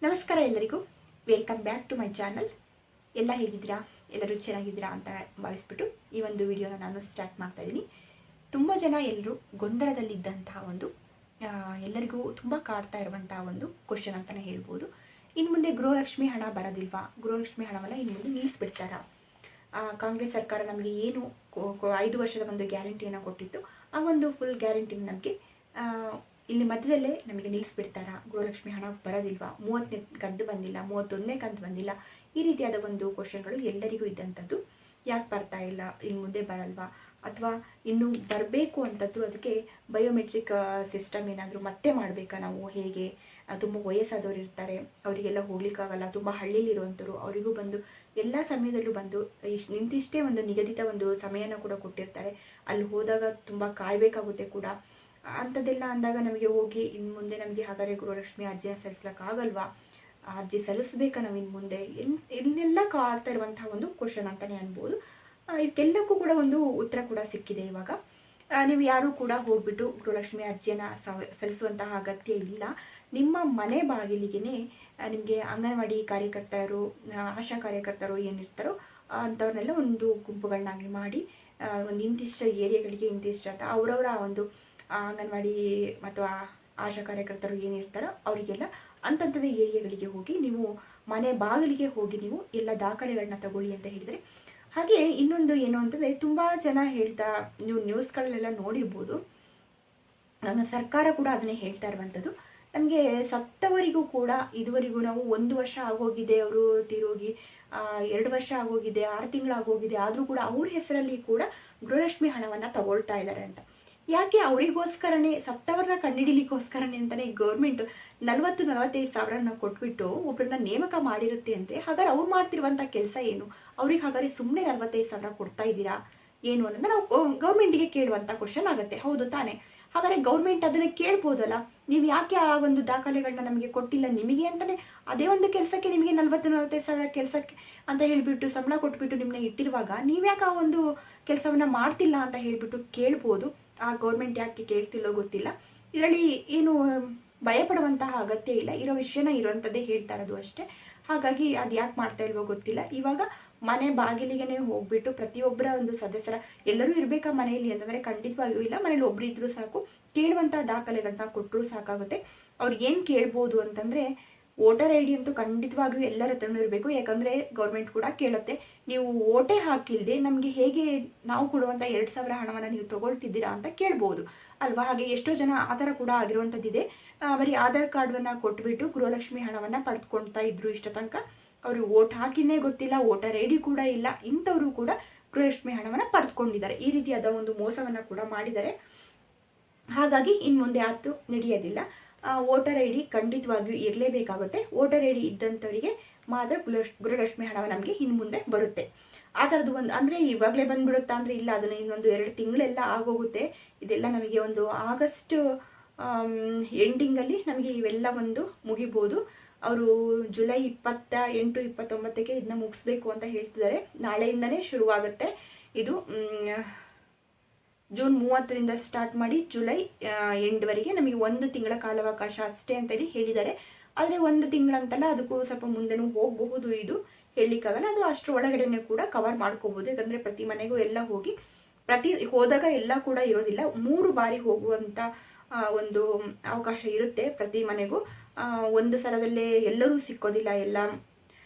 ನಮಸ್ಕಾರ ಎಲ್ಲರಿಗೂ, welcome back to my channel. ಎಲ್ಲ ಹೇಗಿದ್ದೀರಾ? ಎಲ್ಲರೂ ಚೆನ್ನಾಗಿದ್ದೀರಾ ಅಂತ ಭಾವಿಸ್ಬಿಟ್ಟು ಈ ಒಂದು ವಿಡಿಯೋನ ನಾನು ಸ್ಟಾರ್ಟ್ ಮಾಡ್ತಾ ಇದ್ದೀನಿ. ತುಂಬ ಜನ ಎಲ್ಲರೂ ಗೊಂದಲದಲ್ಲಿದ್ದಂತಹ ಒಂದು ಎಲ್ಲರಿಗೂ ತುಂಬ ಕಾಡ್ತಾ ಇರುವಂತಹ ಒಂದು ಕ್ವಶನ್ ಅಂತಲೇ ಹೇಳ್ಬೋದು. ಇನ್ನು ಮುಂದೆ ಗೃಹಲಕ್ಷ್ಮಿ ಹಣ ಬರೋದಿಲ್ವಾ? ಗೃಹಲಕ್ಷ್ಮಿ ಹಣವನ್ನು ಇನ್ನು ಮುಂದೆ ನಿಲ್ಲಿಸ್ಬಿಡ್ತಾರಾ? ಕಾಂಗ್ರೆಸ್ ಸರ್ಕಾರ ನಮಗೆ ಏನು 5 ವರ್ಷದ ಒಂದು ಗ್ಯಾರಂಟಿಯನ್ನು ಕೊಟ್ಟಿತ್ತು, ಆ ಒಂದು ಫುಲ್ ಗ್ಯಾರಂಟಿನ ನಮಗೆ ಇಲ್ಲಿ ಮಧ್ಯದಲ್ಲೇ ನಮಗೆ ನಿಲ್ಲಿಸ್ಬಿಡ್ತಾರಾ? ಗೃಹಲಕ್ಷ್ಮಿ ಹಣ ಬರೋದಿಲ್ವಾ? 30ನೇ ಕಂತು ಬಂದಿಲ್ಲ, 31ನೇ ಕಂತು ಬಂದಿಲ್ಲ, ಈ ರೀತಿಯಾದ ಒಂದು ಕ್ವಶನ್ಗಳು ಎಲ್ಲರಿಗೂ ಇದ್ದಂಥದ್ದು. ಯಾಕೆ ಬರ್ತಾ ಇಲ್ಲ? ಇನ್ನು ಮುಂದೆ ಬರಲ್ವಾ? ಅಥವಾ ಇನ್ನು ಬರಬೇಕು ಅಂತದ್ದು ಅದಕ್ಕೆ ಬಯೋಮೆಟ್ರಿಕ್ ಸಿಸ್ಟಮ್ ಏನಾದರೂ ಮತ್ತೆ ಮಾಡಬೇಕಾ ನಾವು? ಹೇಗೆ? ತುಂಬ ವಯಸ್ಸಾದವರು ಇರ್ತಾರೆ, ಅವರಿಗೆಲ್ಲ ಹೋಗ್ಲಿಕ್ಕಾಗಲ್ಲ. ತುಂಬ ಹಳ್ಳಿಲಿರುವಂಥವ್ರು, ಅವರಿಗೂ ಬಂದು ಎಲ್ಲ ಸಮಯದಲ್ಲೂ ಬಂದು ನಿಂತಿಷ್ಟೇ ಒಂದು ನಿಗದಿತ ಒಂದು ಸಮಯನ ಕೂಡ ಕೊಟ್ಟಿರ್ತಾರೆ. ಅಲ್ಲಿ ಹೋದಾಗ ತುಂಬ ಕಾಯಬೇಕಾಗುತ್ತೆ ಕೂಡ. ಅಂಥದ್ದೆಲ್ಲ ಅಂದಾಗ ನಮಗೆ ಹೋಗಿ ಇನ್ನು ಮುಂದೆ ನಮಗೆ ಹಾಗಾದರೆ ಗೃಹಲಕ್ಷ್ಮಿ ಅರ್ಜಿನ ಸಲ್ಲಿಸ್ಲಿಕ್ಕಾಗಲ್ವಾ? ಅರ್ಜಿ ಸಲ್ಲಿಸಬೇಕಾ ನಾವು ಇನ್ನು ಮುಂದೆ? ಎಲ್ಲೆಲ್ಲ ಕಾಡ್ತಾ ಇರುವಂತಹ ಒಂದು ಕ್ವಶನ್ ಅಂತಲೇ ಅನ್ಬೋದು. ಇದಕ್ಕೆಲ್ಲಕ್ಕೂ ಕೂಡ ಒಂದು ಉತ್ತರ ಕೂಡ ಸಿಕ್ಕಿದೆ ಇವಾಗ. ನೀವು ಯಾರೂ ಕೂಡ ಹೋಗ್ಬಿಟ್ಟು ಗೃಹಲಕ್ಷ್ಮಿ ಅರ್ಜಿಯನ್ನು ಸಲ್ಲಿಸುವಂತಹ ಅಗತ್ಯ ಇಲ್ಲ. ನಿಮ್ಮ ಮನೆ ಬಾಗಿಲಿಗೆ ನಿಮಗೆ ಅಂಗನವಾಡಿ ಕಾರ್ಯಕರ್ತರು, ಆಶಾ ಕಾರ್ಯಕರ್ತರು ಏನಿರ್ತಾರೋ ಅಂಥವ್ರನ್ನೆಲ್ಲ ಒಂದು ಗುಂಪುಗಳನ್ನಾಗಿ ಮಾಡಿ ಒಂದು ಇಂತಿಷ್ಟ ಏರಿಯಾಗಳಿಗೆ ಇಂತಿಷ್ಟ ಅಂತ ಅವರವರ ಒಂದು ಅಂಗನವಾಡಿ ಮತ್ತು ಆಶಾ ಕಾರ್ಯಕರ್ತರು ಏನಿರ್ತಾರೋ ಅವರಿಗೆಲ್ಲ ಅಂತಂಥದ್ದೇ ಏರಿಯಾಗಳಿಗೆ ಹೋಗಿ ನೀವು ಮನೆ ಬಾಗಿಲಿಗೆ ಹೋಗಿ ನೀವು ಎಲ್ಲ ದಾಖಲೆಗಳನ್ನ ತಗೊಳ್ಳಿ ಅಂತ ಹೇಳಿದರೆ. ಹಾಗೆ ಇನ್ನೊಂದು ಏನು ಅಂತಂದರೆ, ತುಂಬ ಜನ ಹೇಳ್ತಾ, ನೀವು ನ್ಯೂಸ್ಗಳಲ್ಲೆಲ್ಲ ನೋಡಿರ್ಬೋದು, ನಮ್ಮ ಸರ್ಕಾರ ಕೂಡ ಅದನ್ನೇ ಹೇಳ್ತಾ ಇರುವಂಥದ್ದು. ನಮಗೆ ಸತ್ತವರಿಗೂ ಕೂಡ ಇದುವರೆಗೂ ನಾವು 1 ವರ್ಷ ಆಗೋಗಿದೆ, ಅವರು ತೀರೋಗಿ 2 ವರ್ಷ ಆಗೋಗಿದೆ, 6 ತಿಂಗಳಾಗೋಗಿದೆ, ಆದರೂ ಕೂಡ ಅವ್ರ ಹೆಸರಲ್ಲಿ ಕೂಡ ಗೃಹಲಕ್ಷ್ಮಿ ಹಣವನ್ನು ತಗೊಳ್ತಾ ಇದ್ದಾರೆ ಅಂತ. ಯಾಕೆ? ಅವರಿಗೋಸ್ಕರನೇ, ಸತ್ತವರನ್ನ ಕಂಡುಹಿಡಿಲಿಕ್ಕೋಸ್ಕರನೇ ಅಂತಲೇ ಗೌರ್ಮೆಂಟ್ 40-45 ಸಾವಿರನ ಕೊಟ್ಬಿಟ್ಟು ಒಬ್ಬರನ್ನ ನೇಮಕ ಮಾಡಿರುತ್ತೆ ಅಂತೆ. ಹಾಗಾದ್ರೆ ಅವ್ರು ಮಾಡ್ತಿರುವಂಥ ಕೆಲಸ ಏನು? ಅವ್ರಿಗೆ ಹಾಗಾದ್ರೆ ಸುಮ್ಮನೆ 45 ಸಾವಿರ ಕೊಡ್ತಾ ಇದ್ದೀರಾ ಏನು ಅನ್ನೋದನ್ನ ನಾವು ಗೌರ್ಮೆಂಟಿಗೆ ಕೇಳುವಂಥ ಕ್ವಶನ್ ಆಗುತ್ತೆ. ಹೌದು ತಾನೇ? ಹಾಗಾದರೆ ಗೌರ್ಮೆಂಟ್ ಅದನ್ನು ಕೇಳ್ಬೋದಲ್ಲ, ನೀವು ಯಾಕೆ ಆ ಒಂದು ದಾಖಲೆಗಳನ್ನ ನಮಗೆ ಕೊಟ್ಟಿಲ್ಲ? ನಿಮಗೆ ಅಂತಲೇ ಅದೇ ಒಂದು ಕೆಲಸಕ್ಕೆ ನಿಮಗೆ 40-45 ಸಾವಿರ ಕೆಲಸಕ್ಕೆ ಅಂತ ಹೇಳಿಬಿಟ್ಟು ಸಂಬಳ ಕೊಟ್ಬಿಟ್ಟು ನಿಮ್ಮನ್ನ ಇಟ್ಟಿರುವಾಗ ನೀವ್ಯಾಕೆ ಆ ಒಂದು ಕೆಲಸವನ್ನು ಮಾಡ್ತಿಲ್ಲ ಅಂತ ಹೇಳಿಬಿಟ್ಟು ಕೇಳ್ಬೋದು. ಆ ಗೌರ್ಮೆಂಟ್ ಯಾಕೆ ಕೇಳ್ತಿಲ್ಲೋ ಗೊತ್ತಿಲ್ಲ. ಇದರಲ್ಲಿ ಏನು ಭಯಪಡುವಂತಹ ಅಗತ್ಯ ಇಲ್ಲ. ಇರೋ ವಿಷಯನ ಇರೋವಂಥದ್ದೇ ಹೇಳ್ತಾ ಇರೋದು ಅಷ್ಟೇ. ಹಾಗಾಗಿ ಅದು ಯಾಕೆ ಮಾಡ್ತಾ ಇಲ್ವೋ ಗೊತ್ತಿಲ್ಲ. ಇವಾಗ ಮನೆ ಬಾಗಿಲಿಗೆ ಹೋಗ್ಬಿಟ್ಟು ಪ್ರತಿಯೊಬ್ಬರ ಒಂದು ಸದಸ್ಯರ ಎಲ್ಲರೂ ಇರಬೇಕಾ ಮನೆಯಲ್ಲಿ ಅಂತಂದರೆ ಖಂಡಿತವಾಗಿಯೂ ಇಲ್ಲ. ಮನೇಲಿ ಒಬ್ರು ಇದ್ರೂ ಸಾಕು, ಕೇಳುವಂಥ ದಾಖಲೆಗಳನ್ನ ಕೊಟ್ಟರು ಸಾಕಾಗುತ್ತೆ. ಅವ್ರಿಗೆ ಏನು ಕೇಳ್ಬೋದು ಅಂತಂದರೆ, ವೋಟರ್ ಐ ಡಿ ಅಂತೂ ಖಂಡಿತವಾಗಿಯೂ ಎಲ್ಲರ ಹತ್ರನೂ ಇರಬೇಕು. ಯಾಕಂದರೆ ಗೌರ್ಮೆಂಟ್ ಕೂಡ ಕೇಳುತ್ತೆ, ನೀವು ವೋಟೇ ಹಾಕಿಲ್ಲದೆ ನಮಗೆ ಹೇಗೆ ನಾವು ಕೊಡುವಂಥ 2,000 ಹಣವನ್ನು ನೀವು ತೊಗೊಳ್ತಿದ್ದೀರಾ ಅಂತ ಕೇಳ್ಬೋದು ಅಲ್ವಾ? ಹಾಗೆ ಎಷ್ಟೋ ಜನ ಆ ಥರ ಕೂಡ ಆಗಿರುವಂಥದ್ದಿದೆ. ಬರೀ ಆಧಾರ್ ಕಾರ್ಡನ್ನು ಕೊಟ್ಬಿಟ್ಟು ಗೃಹಲಕ್ಷ್ಮಿ ಹಣವನ್ನು ಪಡೆದುಕೊಳ್ತಾ ಇದ್ರು ಇಷ್ಟ ತನಕ. ಅವರು ವೋಟ್ ಹಾಕಿನೇ ಗೊತ್ತಿಲ್ಲ, ವೋಟರ್ ಐ ಡಿ ಕೂಡ ಇಲ್ಲ, ಇಂಥವರು ಕೂಡ ಗೃಹಲಕ್ಷ್ಮಿ ಹಣವನ್ನು ಪಡೆದುಕೊಂಡಿದ್ದಾರೆ. ಈ ರೀತಿಯಾದ ಒಂದು ಮೋಸವನ್ನು ಕೂಡ ಮಾಡಿದ್ದಾರೆ. ಹಾಗಾಗಿ ಇನ್ನು ಮುಂದೆ ಆತು ನಡೆಯೋದಿಲ್ಲ. ವೋಟರ್ ಐ ಡಿ ಖಂಡಿತವಾಗಿಯೂ ಇರಲೇಬೇಕಾಗುತ್ತೆ. ವೋಟರ್ ಐ ಡಿ ಇದ್ದಂಥವರಿಗೆ ಮಾತ್ರ ಗೃಹಲಕ್ಷ್ಮಿ ಹಣ ನಮಗೆ ಇನ್ನು ಮುಂದೆ ಬರುತ್ತೆ. ಆ ಥರದ್ದು ಒಂದು ಅಂದರೆ ಇವಾಗಲೇ ಬಂದ್ಬಿಡುತ್ತಾ ಅಂದರೆ ಇಲ್ಲ, ಅದನ್ನು ಇನ್ನೊಂದು 2 ತಿಂಗಳೆಲ್ಲ ಆಗೋಗುತ್ತೆ. ಇದೆಲ್ಲ ನಮಗೆ ಒಂದು ಆಗಸ್ಟ್ ಎಂಡಿಂಗಲ್ಲಿ ನಮಗೆ ಇವೆಲ್ಲ ಒಂದು ಮುಗಿಬೋದು. ಅವರು ಜುಲೈ 28, 29ಕ್ಕೆ ಇದನ್ನ ಮುಗಿಸ್ಬೇಕು ಅಂತ ಹೇಳ್ತಿದ್ದಾರೆ. ನಾಳೆಯಿಂದನೇ ಶುರುವಾಗುತ್ತೆ ಇದು. ಜೂನ್ 30ರಿಂದ ಸ್ಟಾರ್ಟ್ ಮಾಡಿ ಜುಲೈ ಎಂಡ್ವರೆಗೆ ನಮಗೆ 1 ತಿಂಗಳ ಕಾಲಾವಕಾಶ ಅಷ್ಟೇ ಅಂತೇಳಿ ಹೇಳಿದ್ದಾರೆ. ಆದರೆ 1 ತಿಂಗಳಂತಲ್ಲ, ಅದಕ್ಕೂ ಸ್ವಲ್ಪ ಮುಂದೆನೂ ಹೋಗಬಹುದು. ಇದು ಹೇಳಲಿಕ್ಕಾಗಲ್ಲ. ಅದು ಅಷ್ಟರ ಒಳಗಡೆನೇ ಕೂಡ ಕವರ್ ಮಾಡ್ಕೋಬೋದು. ಯಾಕಂದರೆ ಪ್ರತಿ ಮನೆಗೂ ಎಲ್ಲ ಹೋಗಿ ಹೋದಾಗ ಎಲ್ಲ ಕೂಡ ಇರೋದಿಲ್ಲ. 3 ಬಾರಿ ಹೋಗುವಂಥ ಒಂದು ಅವಕಾಶ ಇರುತ್ತೆ ಪ್ರತಿ ಮನೆಗೂ. ಒಂದು ಸಲದಲ್ಲೇ ಎಲ್ಲರೂ ಸಿಕ್ಕೋದಿಲ್ಲ. ಎಲ್ಲ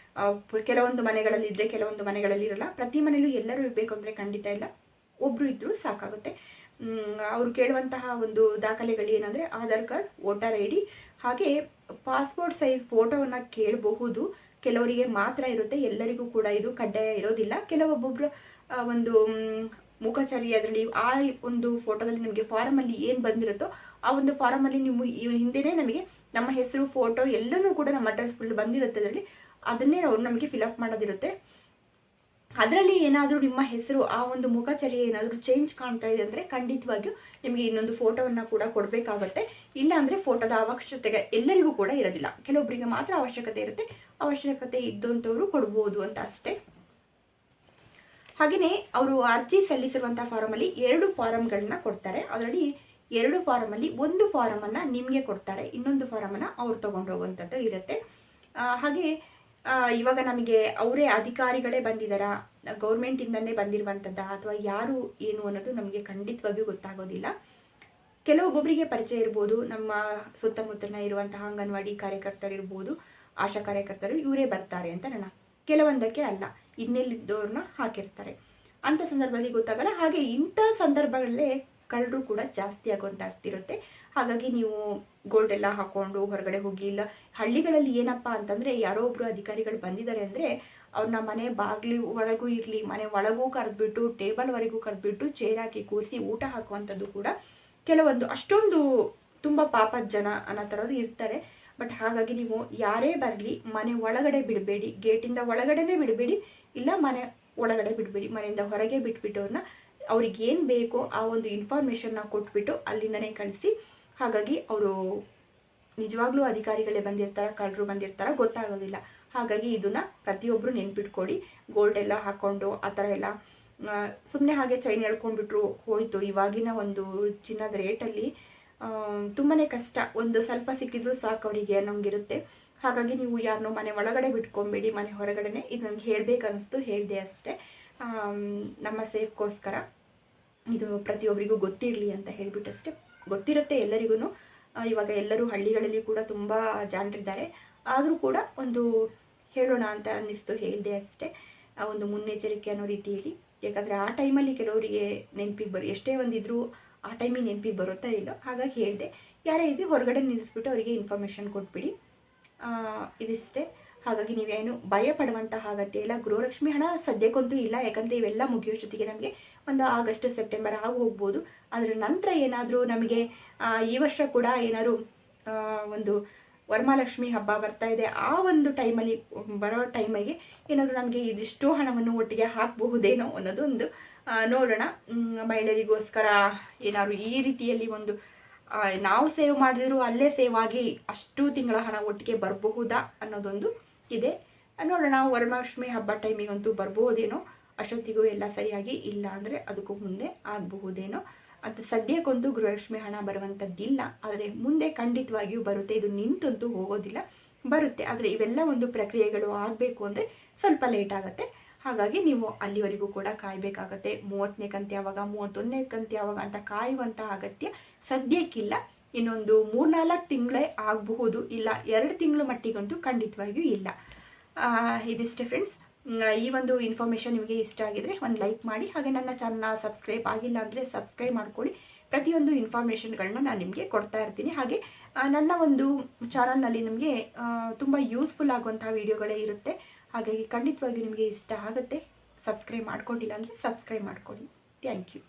ಕೆಲವೊಂದು ಮನೆಗಳಲ್ಲಿ ಇದ್ದರೆ ಕೆಲವೊಂದು ಮನೆಗಳಲ್ಲಿ ಇರಲ್ಲ. ಪ್ರತಿ ಮನೆಯಲ್ಲೂ ಎಲ್ಲರೂ ಇರಬೇಕು ಅಂದರೆ ಖಂಡಿತ ಇಲ್ಲ, ಒಬ್ಬರು ಇದ್ದರೂ ಸಾಕಾಗುತ್ತೆ. ಅವರು ಕೇಳುವಂತಹ ಒಂದು ದಾಖಲೆಗಳು ಏನಂದರೆ Aadhaar card, voter I D, ಹಾಗೆ ಪಾಸ್ಪೋರ್ಟ್ ಸೈಜ್ ಫೋಟೋವನ್ನು ಕೇಳಬಹುದು. ಕೆಲವರಿಗೆ ಮಾತ್ರ ಇರುತ್ತೆ, ಎಲ್ಲರಿಗೂ ಕೂಡ ಇದು ಕಡ್ಡಾಯ ಇರೋದಿಲ್ಲ. ಕೆಲವೊಬ್ಬೊಬ್ಬರು ಒಂದು ಮುಖಚರ್ಯೆ, ಅದರಲ್ಲಿ ಆ ಒಂದು ಫೋಟೋದಲ್ಲಿ ನಿಮಗೆ ಫಾರಮಲ್ಲಿ ಏನು ಬಂದಿರುತ್ತೋ ಆ ಒಂದು ಫಾರಮಲ್ಲಿ ನೀವು ಹಿಂದೆಯೇ ನಮಗೆ ನಮ್ಮ ಹೆಸರು, ಫೋಟೋ ಎಲ್ಲನೂ ಕೂಡ ನಮ್ಮ ಅಡ್ರೆಸ್ ಫುಲ್ ಬಂದಿರುತ್ತೆ. ಅದರಲ್ಲಿ ಅದನ್ನೇ ಅವ್ರು ನಮಗೆ ಫಿಲಪ್ ಮಾಡೋದಿರುತ್ತೆ. ಅದರಲ್ಲಿ ಏನಾದರೂ ನಿಮ್ಮ ಹೆಸರು, ಆ ಒಂದು ಮುಖಚರ್ಯೆ ಏನಾದರೂ ಚೇಂಜ್ ಕಾಣ್ತಾ ಇದೆ ಅಂದರೆ ಖಂಡಿತವಾಗಿಯೂ ನಿಮಗೆ ಇನ್ನೊಂದು ಫೋಟೋವನ್ನು ಕೂಡ ಕೊಡಬೇಕಾಗುತ್ತೆ. ಇಲ್ಲ ಅಂದರೆ ಫೋಟೋದ ಅವಶ್ಯಕತೆ ಎಲ್ಲರಿಗೂ ಕೂಡ ಇರೋದಿಲ್ಲ, ಕೆಲವೊಬ್ಬರಿಗೆ ಮಾತ್ರ ಅವಶ್ಯಕತೆ ಇರುತ್ತೆ. ಅವಶ್ಯಕತೆ ಇದ್ದಂಥವರು ಕೊಡ್ಬೋದು ಅಂತ ಅಷ್ಟೇ. ಹಾಗೆಯೇ ಅವರು ಅರ್ಜಿ ಸಲ್ಲಿಸಿರುವಂಥ ಫಾರಮಲ್ಲಿ 2 ಫಾರಮ್ಗಳನ್ನ ಕೊಡ್ತಾರೆ. ಅದರಲ್ಲಿ 2 ಫಾರಮಲ್ಲಿ ಒಂದು ಫಾರಮನ್ನು ನಿಮಗೆ ಕೊಡ್ತಾರೆ, ಇನ್ನೊಂದು ಫಾರಮನ್ನು ಅವ್ರು ತೊಗೊಂಡು ಹೋಗುವಂಥದ್ದು ಇರುತ್ತೆ. ಹಾಗೆ ಇವಾಗ ನಮಗೆ ಅವರೇ ಅಧಿಕಾರಿಗಳೇ ಬಂದಿದ್ದಾರಾ, ಗೌರ್ಮೆಂಟಿಂದನೇ ಬಂದಿರುವಂಥದ್ದ ಅಥವಾ ಯಾರು ಏನು ಅನ್ನೋದು ನಮಗೆ ಖಂಡಿತವಾಗಿಯೂ ಗೊತ್ತಾಗೋದಿಲ್ಲ. ಕೆಲವೊಬ್ಬೊಬ್ಬರಿಗೆ ಪರಿಚಯ ಇರ್ಬೋದು, ನಮ್ಮ ಸುತ್ತಮುತ್ತಲಿನ ಇರುವಂತಹ ಅಂಗನವಾಡಿ ಕಾರ್ಯಕರ್ತರಿರ್ಬೋದು, ಆಶಾ ಕಾರ್ಯಕರ್ತರು ಇವರೇ ಬರ್ತಾರೆ ಅಂತ ಕೆಲವೊಂದಕ್ಕೆ ಅಲ್ಲ, ಇನ್ನೆಲ್ಲಿದ್ದವ್ರನ್ನ ಹಾಕಿರ್ತಾರೆ. ಅಂಥ ಸಂದರ್ಭದಲ್ಲಿ ಗೊತ್ತಾಗಲ್ಲ. ಹಾಗೆ ಇಂಥ ಸಂದರ್ಭಗಳಲ್ಲೇ ಕಳ್ಳರು ಕೂಡ ಜಾಸ್ತಿ ಆಗೋಂತಾಗ್ತಿರುತ್ತೆ. ಹಾಗಾಗಿ ನೀವು ಗೋಲ್ಡ್ ಎಲ್ಲ ಹಾಕೊಂಡು ಹೊರಗಡೆ ಹೋಗಿ, ಇಲ್ಲ ಹಳ್ಳಿಗಳಲ್ಲಿ ಏನಪ್ಪ ಅಂತಂದರೆ ಯಾರೋ ಒಬ್ಬರು ಅಧಿಕಾರಿಗಳು ಬಂದಿದ್ದಾರೆ ಅಂದರೆ ಅವ್ರನ್ನ ಮನೆ ಬಾಗಿಲು ಒಳಗೂ ಇರಲಿ, ಮನೆ ಒಳಗೂ ಕರೆದ್ಬಿಟ್ಟು, ಟೇಬಲ್ವರೆಗೂ ಕರೆದ್ಬಿಟ್ಟು, ಚೇರ್ ಹಾಕಿ ಕೂರಿಸಿ ಊಟ ಹಾಕುವಂಥದ್ದು ಕೂಡ ಕೆಲವೊಂದು ಅಷ್ಟೊಂದು ತುಂಬ ಪಾಪದ ಜನ ಅನ್ನೋ ಥರವ್ರು ಇರ್ತಾರೆ. ಬಟ್ ಹಾಗಾಗಿ ನೀವು ಯಾರೇ ಬರಲಿ ಮನೆ ಒಳಗಡೆ ಬಿಡಬೇಡಿ, ಗೇಟಿಂದ ಒಳಗಡೆನೇ ಬಿಡಬೇಡಿ, ಇಲ್ಲ ಮನೆ ಒಳಗಡೆ ಬಿಡಬೇಡಿ, ಮನೆಯಿಂದ ಹೊರಗೆ ಬಿಟ್ಬಿಟ್ಟು ಅವ್ರನ್ನ ಅವ್ರಿಗೆ ಏನು ಬೇಕೋ ಆ ಒಂದು ಇನ್ಫಾರ್ಮೇಷನ್ನ ಕೊಟ್ಬಿಟ್ಟು ಅಲ್ಲಿಂದನೇ ಕಳಿಸಿ. ಹಾಗಾಗಿ ಅವರು ನಿಜವಾಗ್ಲೂ ಅಧಿಕಾರಿಗಳೇ ಬಂದಿರ್ತಾರ, ಕಳ್ಳರು ಬಂದಿರ್ತಾರ ಗೊತ್ತಾಗೋದಿಲ್ಲ. ಹಾಗಾಗಿ ಇದನ್ನ ಪ್ರತಿಯೊಬ್ಬರು ನೆನ್ಪಿಟ್ಕೊಳ್ಳಿ. ಗೋಲ್ಡ್ ಎಲ್ಲ ಹಾಕ್ಕೊಂಡು ಆ ಥರ ಎಲ್ಲ ಸುಮ್ಮನೆ ಹಾಗೆ ಚೈನ್ ಎಳ್ಕೊಂಡ್ಬಿಟ್ರು ಹೋಯ್ತು. ಇವಾಗಿನ ಒಂದು ಚಿನ್ನದ ರೇಟಲ್ಲಿ ತುಂಬಾ ಕಷ್ಟ, ಒಂದು ಸ್ವಲ್ಪ ಸಿಕ್ಕಿದ್ರು ಸಾಕು ಅವರಿಗೆ ಅನ್ನೋಂಗಿರುತ್ತೆ. ಹಾಗಾಗಿ ನೀವು ಯಾರನ್ನೂ ಮನೆ ಒಳಗಡೆ ಬಿಟ್ಕೊಂಬೇಡಿ, ಮನೆ ಹೊರಗಡೆನೆ. ಇದು ನನಗೆ ಹೇಳಬೇಕನ್ನಿಸ್ತು, ಹೇಳಿದೆ ಅಷ್ಟೇ. ನಮ್ಮ ಸೇಫ್ಗೋಸ್ಕರ ಇದು ಪ್ರತಿಯೊಬ್ಬರಿಗೂ ಗೊತ್ತಿರಲಿ ಅಂತ ಹೇಳಿಬಿಟ್ಟಷ್ಟೇ. ಗೊತ್ತಿರುತ್ತೆ ಎಲ್ಲರಿಗೂ. ಇವಾಗ ಎಲ್ಲರೂ ಹಳ್ಳಿಗಳಲ್ಲಿ ಕೂಡ ತುಂಬ ಜಾಣರಿದ್ದಾರೆ. ಆದರೂ ಕೂಡ ಒಂದು ಹೇಳೋಣ ಅಂತ ಅನ್ನಿಸ್ತು, ಹೇಳಿದೆ ಅಷ್ಟೇ. ಒಂದು ಮುನ್ನೆಚ್ಚರಿಕೆ ಅನ್ನೋ ರೀತಿಯಲ್ಲಿ. ಯಾಕಂದರೆ ಆ ಟೈಮಲ್ಲಿ ಕೆಲವರಿಗೆ ನೆನಪಿಗೆ ಎಷ್ಟೇ ಒಂದಿದ್ರು ಆ ಟೈಮಿಗೆ ನೆನಪಿಗೆ ಬರುತ್ತಾ ಇಲ್ಲ. ಹಾಗಾಗಿ ಹೇಳಿದೆ, ಯಾರೇ ಇದು ಹೊರಗಡೆ ನಿಲ್ಲಿಸ್ಬಿಟ್ಟು ಅವರಿಗೆ ಇನ್ಫಾರ್ಮೇಷನ್ ಕೊಟ್ಬಿಡಿ, ಇದಿಷ್ಟೇ. ಹಾಗಾಗಿ ನೀವೇನು ಭಯ ಪಡುವಂತಹ ಅಗತ್ಯ ಇಲ್ಲ. ಗೃಹಲಕ್ಷ್ಮಿ ಹಣ ಸದ್ಯಕ್ಕಂತೂ ಇಲ್ಲ, ಯಾಕಂದರೆ ಇವೆಲ್ಲ ಮುಗಿಯೋಷ್ಟೊತ್ತಿಗೆ ನಮಗೆ ಒಂದು ಆಗಸ್ಟ್ ಸೆಪ್ಟೆಂಬರ್ ಆಗಿ ಹೋಗ್ಬೋದು. ಅದರ ನಂತರ ಏನಾದರೂ ನಮಗೆ ಈ ವರ್ಷ ಕೂಡ ಏನಾದರೂ ಒಂದು ವರಮಹಾಲಕ್ಷ್ಮಿ ಹಬ್ಬ ಬರ್ತಾ ಇದೆ, ಆ ಒಂದು ಟೈಮಲ್ಲಿ ಬರೋ ಟೈಮಿಗೆ ಏನಾದರೂ ನಮಗೆ ಇದಿಷ್ಟು ಹಣವನ್ನು ಒಟ್ಟಿಗೆ ಹಾಕಬಹುದೇನೋ ಅನ್ನೋದೊಂದು ನೋಡೋಣ. ಮಹಿಳೆಯರಿಗೋಸ್ಕರ ಏನಾದ್ರು ಈ ರೀತಿಯಲ್ಲಿ ಒಂದು ನಾವು ಸೇವ್ ಮಾಡಿದ್ರು ಅಲ್ಲೇ ಸೇವ್ ಆಗಿ ಅಷ್ಟು ತಿಂಗಳ ಹಣ ಒಟ್ಟಿಗೆ ಬರಬಹುದಾ ಅನ್ನೋದೊಂದು ಇದೆ. ನೋಡೋಣ, ವರಮಹಾಲಕ್ಷ್ಮಿ ಹಬ್ಬ ಟೈಮಿಗಂತೂ ಬರ್ಬೋದೇನೋ, ಅಷ್ಟೊತ್ತಿಗೂ ಎಲ್ಲ ಸರಿಯಾಗಿ, ಇಲ್ಲ ಅಂದರೆ ಅದಕ್ಕೂ ಮುಂದೆ ಆಗಬಹುದೇನೋ ಅಂತ. ಸದ್ಯಕ್ಕಂತೂ ಗೃಹಲಕ್ಷ್ಮಿ ಹಣ ಬರುವಂಥದ್ದಿಲ್ಲ, ಆದರೆ ಮುಂದೆ ಖಂಡಿತವಾಗಿಯೂ ಬರುತ್ತೆ. ಇದು ನಿಂತಂತೂ ಹೋಗೋದಿಲ್ಲ, ಬರುತ್ತೆ. ಆದರೆ ಇವೆಲ್ಲ ಒಂದು ಪ್ರಕ್ರಿಯೆಗಳು ಆಗಬೇಕು ಅಂದರೆ ಸ್ವಲ್ಪ ಲೇಟ್ ಆಗುತ್ತೆ. ಹಾಗಾಗಿ ನೀವು ಅಲ್ಲಿವರೆಗೂ ಕೂಡ ಕಾಯಬೇಕಾಗತ್ತೆ. 30ನೇ ಕಂತು ಯಾವಾಗ, 31ನೇ ಕಂತು ಯಾವಾಗ ಅಂತ ಕಾಯುವಂಥ ಅಗತ್ಯ ಸದ್ಯಕ್ಕಿಲ್ಲ. ಇನ್ನೊಂದು 3-4 ತಿಂಗಳೇ ಆಗಬಹುದು, ಇಲ್ಲ 2 ತಿಂಗಳ ಮಟ್ಟಿಗಂತೂ ಖಂಡಿತವಾಗಿಯೂ ಇಲ್ಲ. ಇದಿಷ್ಟೇ ಫ್ರೆಂಡ್ಸ್. ಈ ಒಂದು ಇನ್ಫಾರ್ಮೇಷನ್ ನಿಮಗೆ ಇಷ್ಟ ಆಗಿದರೆ ಒಂದು ಲೈಕ್ ಮಾಡಿ. ಹಾಗೆ ನನ್ನ ಚಾನಲ್ನ ಸಬ್ಸ್ಕ್ರೈಬ್ ಆಗಿಲ್ಲ ಅಂದರೆ ಸಬ್ಸ್ಕ್ರೈಬ್ ಮಾಡ್ಕೊಳ್ಳಿ. ಪ್ರತಿಯೊಂದು ಇನ್ಫಾರ್ಮೇಷನ್ಗಳನ್ನ ನಾನು ನಿಮಗೆ ಕೊಡ್ತಾ ಇರ್ತೀನಿ. ಹಾಗೆ ನನ್ನ ಒಂದು ಚಾನಲ್ನಲ್ಲಿ ನಿಮಗೆ ತುಂಬ ಯೂಸ್ಫುಲ್ ಆಗುವಂಥ ವೀಡಿಯೋಗಳೇ ಇರುತ್ತೆ. ಹಾಗಾಗಿ ಖಂಡಿತವಾಗಿ ನಿಮಗೆ ಇಷ್ಟ ಆಗುತ್ತೆ. ಸಬ್ಸ್ಕ್ರೈಬ್ ಮಾಡ್ಕೊಂಡಿಲ್ಲ ಅಂದರೆ ಸಬ್ಸ್ಕ್ರೈಬ್ ಮಾಡ್ಕೊಳ್ಳಿ. Thank you.